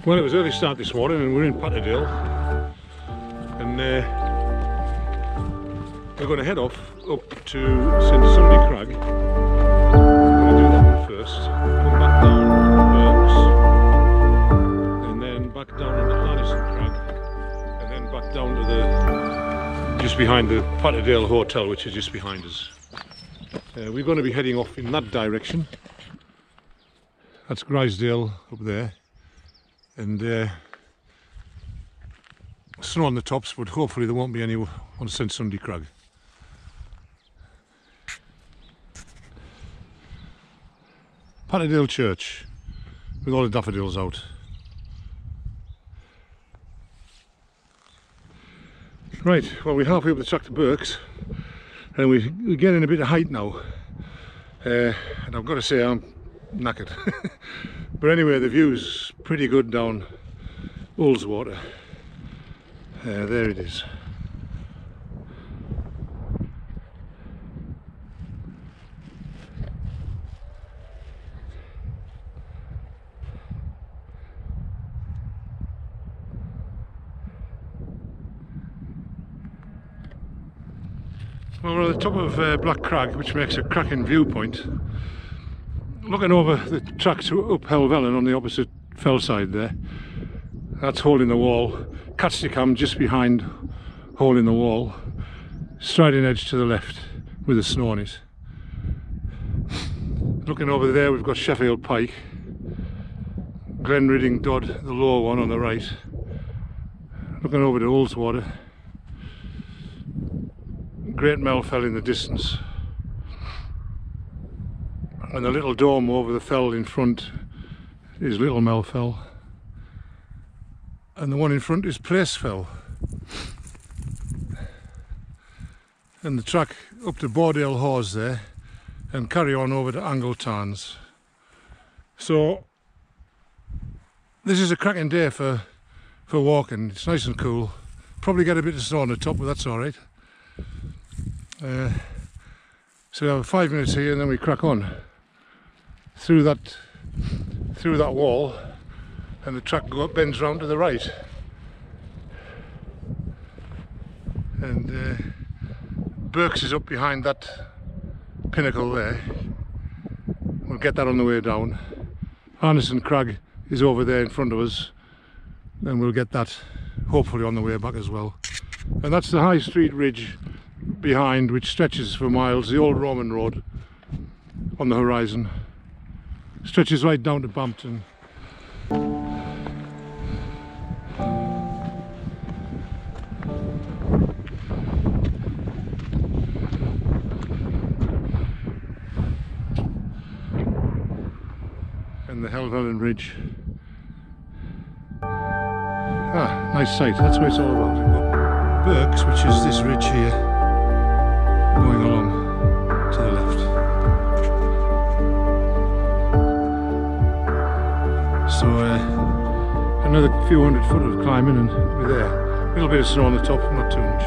Well, it was early start this morning and we're in Patterdale, and we're going to head off up to St Sunday Crag. We're going to do that one first, come back down Birks, and then back down to Arnison Crag, and then back down to the just behind the Patterdale Hotel, which is just behind us. We're going to be heading off in that direction. That's Grisdale up there. And snow on the tops, but hopefully there won't be any on St Sunday Crag. Patterdale Church with all the daffodils out. Right, well, we're halfway up the track to Birks, and we're getting a bit of height now, and I've got to say I'm knackered. But anyway, the view's pretty good down Ullswater. There it is. Well, we're at the top of Black Crag, which makes a cracking viewpoint. Looking over the track to up Helvellyn on the opposite fell side there. That's Hole in the Wall. Catsticam just behind Hole in the Wall. Striding Edge to the left with the snow on it. Looking over there, we've got Sheffield Pike. Glenridding Dodd, the lower one on the right. Looking over to Ullswater. Great Melfell in the distance. And the little dome over the fell in front is Little Melfell, and the one in front is Placefell. And the track up to Bordale Hawes there, and carry on over to Angletarns. So this is a cracking day for walking. It's nice and cool. Probably get a bit of snow on the top, but that's all right. So we have 5 minutes here, and then we crack on through that wall, and the track bends round to the right, and Birks is up behind that pinnacle there. We'll get that on the way down. Arnison Crag is over there in front of us, and we'll get that hopefully on the way back as well. And that's the High Street Ridge behind, which stretches for miles, the old Roman road on the horizon. Stretches right down to Bampton. And the Helvellyn Ridge. Ah, nice sight, that's what it's all about. We've got Birks, which is this ridge here, going along to the left. So another few hundred foot of climbing and we're there. A little bit of snow on the top, not too much.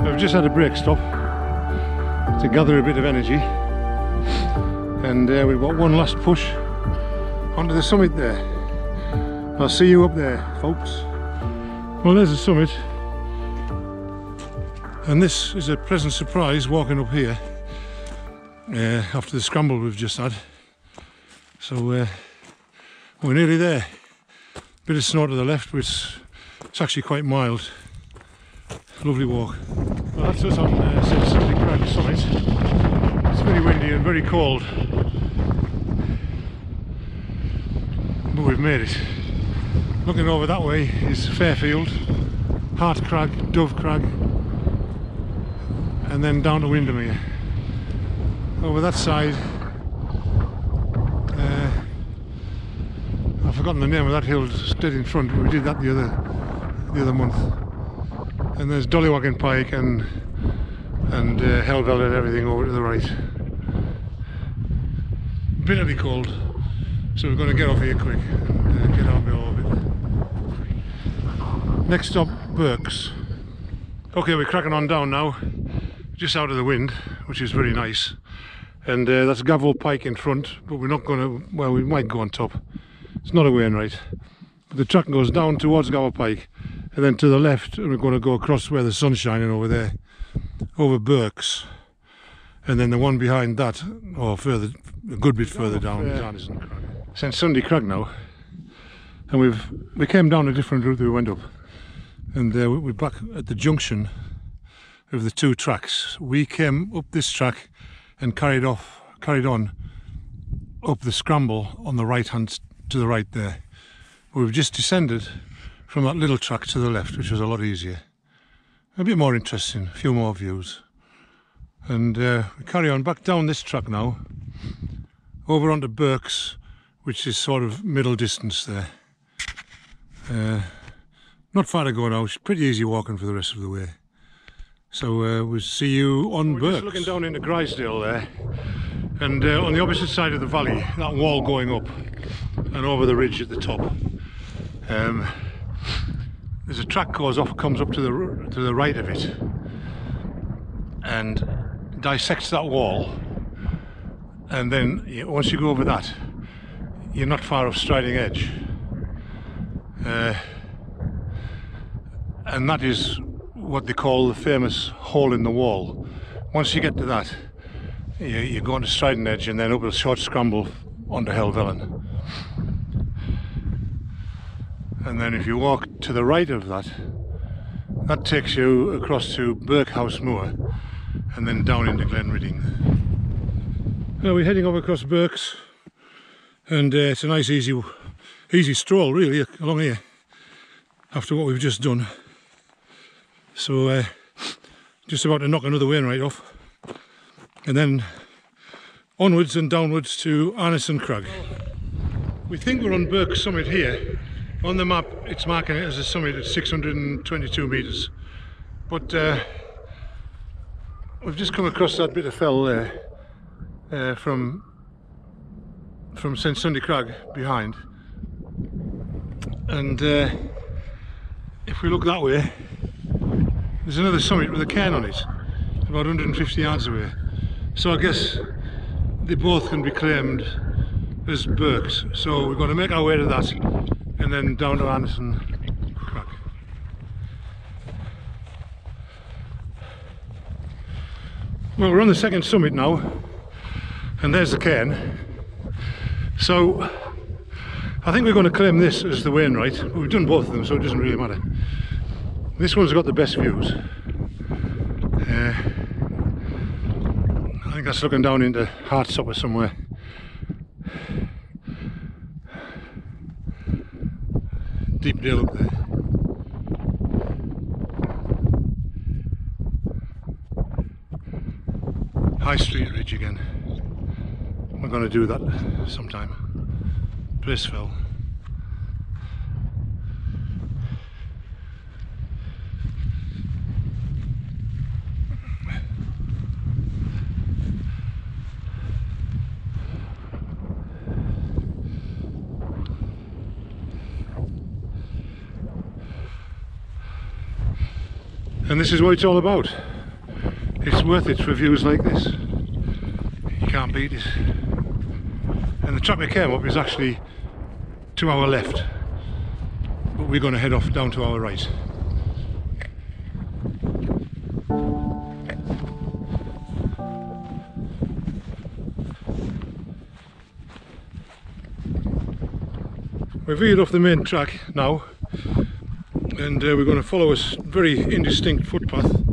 We've just had a break stop to gather a bit of energy, and we've got one last push onto the summit there. I'll see you up there, folks. Well, there's the summit, and this is a pleasant surprise walking up here after the scramble we've just had. So we're nearly there. Bit of snow to the left, but it's actually quite mild. Lovely walk. Well, that's us on St Sunday Crag summit. It's very windy and very cold, but we've made it. Looking over that way is Fairfield, Hart Crag, Dove Crag, and then down to Windermere. Over that side, I've forgotten the name of that hill dead in front, but we did that the other month. And there's Dollywagon Pike and Helvellyn and everything over to the right. Bitterly cold, so we're going to get off here quick and get out of orbit. Next stop, Birks. Okay, we're cracking on down now, just out of the wind, which is very nice. And that's Gavel Pike in front, but we're not going to, well, we might go on top. It's not a Wainwright. But the track goes down towards Gower Pike, and then to the left, and we're going to go across where the sun's shining over there, over Birks. And then the one behind that, or further, a good bit further down, is Arnison Crag. St Sunday Crag now, and we came down a different route that we went up, and we're back at the junction of the two tracks. We came up this track and carried on up the scramble on the right hand to the right there. We've just descended from that little track to the left, which was a lot easier, a bit more interesting, a few more views. And we carry on back down this track now, over onto Birks, which is sort of middle distance there. Not far to go now, it's pretty easy walking for the rest of the way. So we'll see you on Birks. We're just looking down into Grisdale there, and on the opposite side of the valley, that wall going up and over the ridge at the top. There's a track comes up to the right of it, and dissects that wall, and then once you go over that, you're not far off Striding Edge, and that is what they call the famous hole in the wall. Once you get to that, you go into Striding Edge and then up a short scramble onto Helvellyn, and then if you walk to the right of that, that takes you across to Birkhouse Moor and then down into Glenridding. Now we're heading over across Birks, and it's a nice easy stroll really along here after what we've just done. So just about to knock another wainwright off, and then onwards and downwards to Arnison Crag. We think we're on Birks summit here. On the map it's marking it as a summit at 622 metres, but we've just come across that bit of fell there from St Sunday Crag behind, and if we look that way, there's another summit with a cairn on it, about 150 yards away. So I guess they both can be claimed as Birks. So we're going to make our way to that, and then down to Arnison Crag. Well, we're on the second summit now, and there's the cairn. So I think we're going to claim this as the wainwright, but we've done both of them, so it doesn't really matter. This one's got the best views. I think that's looking down into Hartstopper somewhere. Deep dale up there. High Street Ridge again. We're going to do that sometime. Placefell. And this is what it's all about. It's worth it for views like this. You can't beat it. And the track we came up is actually to our left, but we're going to head off down to our right. We've veered off the main track now, and we're going to follow a very indistinct footpath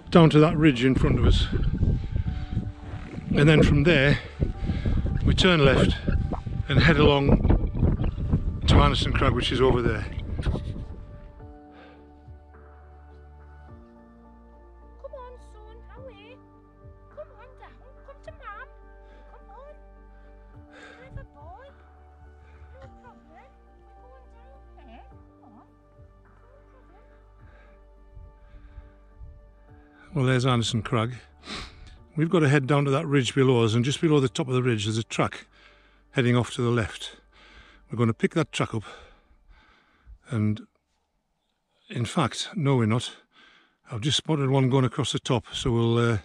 down to that ridge in front of us, and then from there we turn left and head along to Arnison Crag, which is over there. Come on son, Howie. Come on down, come to Mum. Come on. Clever boy. No problem. We're going down there. Come on. No problem. Well, there's Arnison Crag. We've got to head down to that ridge below us, and just below the top of the ridge there's a track heading off to the left. We're going to pick that track up, and in fact, no we're not. I've just spotted one going across the top, so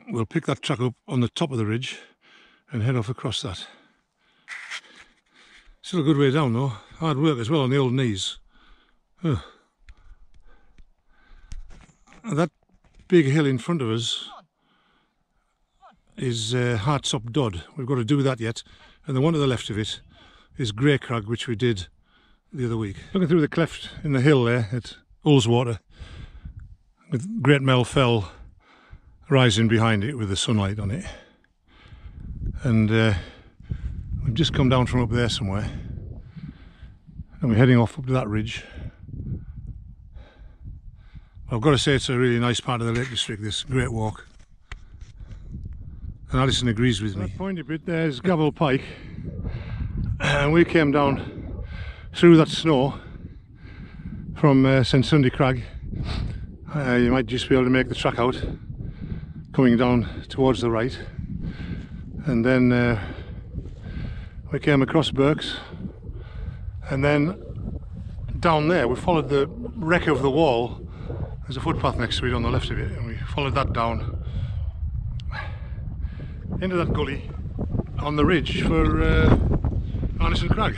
we'll pick that track up on the top of the ridge and head off across that. Still a good way down though. Hard work as well on the old knees. Ugh. And that big hill in front of us is Hartsop Dodd. We've got to do that yet. And the one to the left of it is Grey Crag, which we did the other week. Looking through the cleft in the hill there at Ullswater, with Great Mell Fell rising behind it with the sunlight on it. And we've just come down from up there somewhere, and we're heading off up to that ridge. I've got to say it's a really nice part of the Lake District, this Great Walk. And Alison agrees with me. That pointy bit there is Gavel Pike, and we came down through that snow from St Sunday Crag. You might just be able to make the track out coming down towards the right, and then we came across Birks, and then down there we followed the wreck of the wall. There's a footpath next to it on the left of it, and we followed that down into that gully on the ridge for Arnison Crag.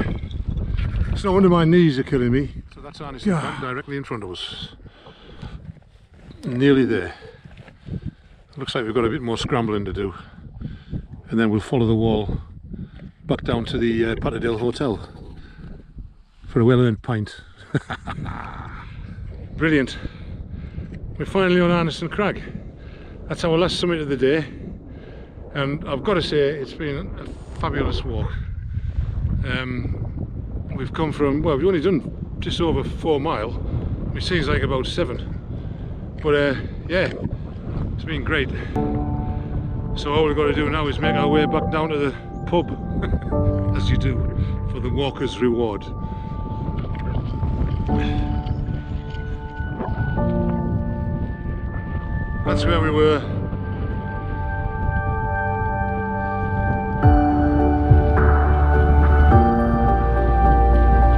It's no wonder my knees are killing me. So that's Arnison Crag directly in front of us. Nearly there. Looks like we've got a bit more scrambling to do, and then we'll follow the wall back down to the Patterdale Hotel for a well-earned pint. Brilliant. We're finally on Arnison Crag. That's our last summit of the day, and I've got to say it's been a fabulous walk. We've come from, well, we've only done just over 4 miles, which seems like about 7, but yeah, it's been great. So all we've got to do now is make our way back down to the pub, as you do, for the walker's reward. That's where we were.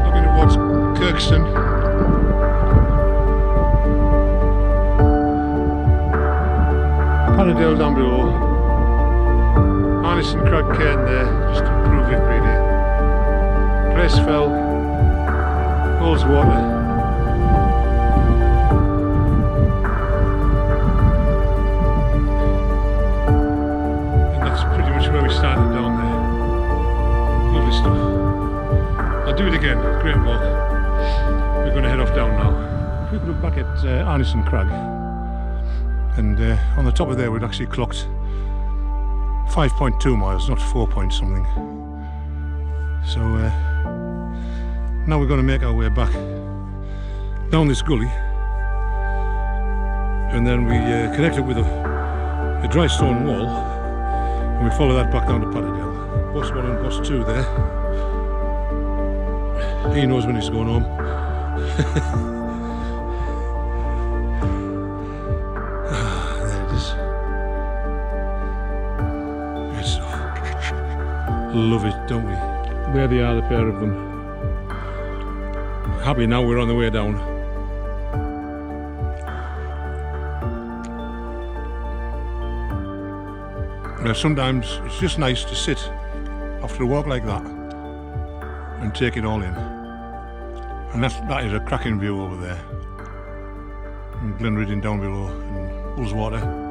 Looking towards Kirkston. Patterdale down below. Arnison Crag Cairn there, just to prove it really. Placefell, Ullswater. Where we started down there. Lovely stuff. I'll do it again. Great walk. We're going to head off down now. If we could look back at Arnison Crag, and on the top of there we'd actually clocked 5.2 miles, not 4 point something. So now we're going to make our way back down this gully, and then we connect it with a dry stone wall. And we follow that back down to Patterdale. Boss 1 and Boss 2 there. He knows when he's going home. There it is. Great stuff. Love it, don't we? There they are, the pair of them. Happy now we're on the way down. Now sometimes it's just nice to sit after a walk like that and take it all in. And that is a cracking view over there. And Glenriddin down below and Ullswater.